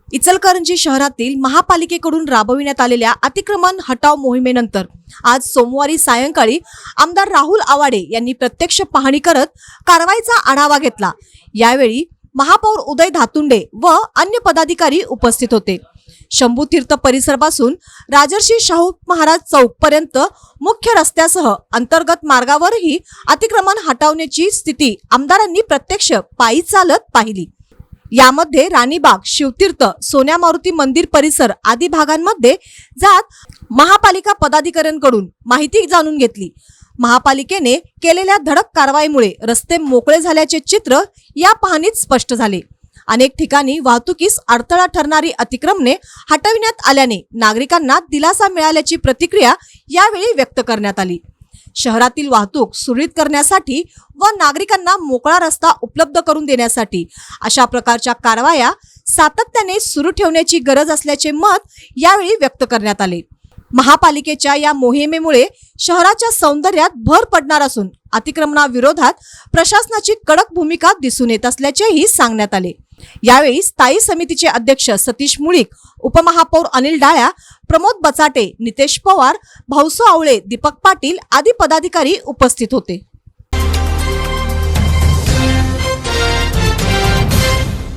इचलकरंजी शहरातील महापालिकेकडून राबविण्यात आलेल्या अतिक्रमण हटाव मोहिमेनंतर आज सोमवारी सायंकाळी आमदार राहुल आवाडे यांनी प्रत्यक्ष पाहणी करत कारवाईचा आढावा घेतला। यावेळी महापौर उदय धातुंडे व अन्य पदाधिकारी उपस्थित होते। शंभूतीर्थ परिसरापासून राजर्षी शाहू महाराज चौक पर्यंत मुख्य रस्त्यासह अंतर्गत मार्गावरही अतिक्रमण हटवण्याची स्थिती आमदारांनी प्रत्यक्ष पायी चालत पाहिली। यामध्ये राणीबाग, शिवतीर्थ, सोन्या मारुती मंदिर परिसर आदी भागांमध्ये जात महापालिका पदाधिकाऱ्यांकडून माहिती जाणून घेतली। महापालिकेने केलेल्या धडक कारवाईमुळे रस्ते मोकळे झाल्याचे चित्र या पाहणीत स्पष्ट झाले। अनेक ठिकाणी वाहतुकीस अडथळा ठरणारी अतिक्रमणे हटविण्यात आल्याने नागरिकांना दिलासा मिळाल्याची प्रतिक्रिया यावेळी व्यक्त करण्यात आली। शहरातील वाहतूक सुरळीत करण्यासाठी व नागरिकांना मोकळा रस्ता उपलब्ध करून देण्यासाठी अशा प्रकारच्या कारवाया सातत्याने सुरू ठेवण्याची गरज असल्याचे मत यावेळी व्यक्त करण्यात आले। महापालिकेच्या या मोहिमेमुळे शहराच्या सौंदर्यात भर पडणार असून अतिक्रमणाविरोधात प्रशासनाची कडक भूमिका दिसून येत असल्याचेही सांगण्यात आले। यावेळी स्थायी समितीचे अध्यक्ष सतीश मुळीक, उपमहापौर अनिल डाळ्या, प्रमोद बचाटे, नितेश पवार, भाऊसो आवळे, दीपक पाटील आदी पदाधिकारी उपस्थित होते।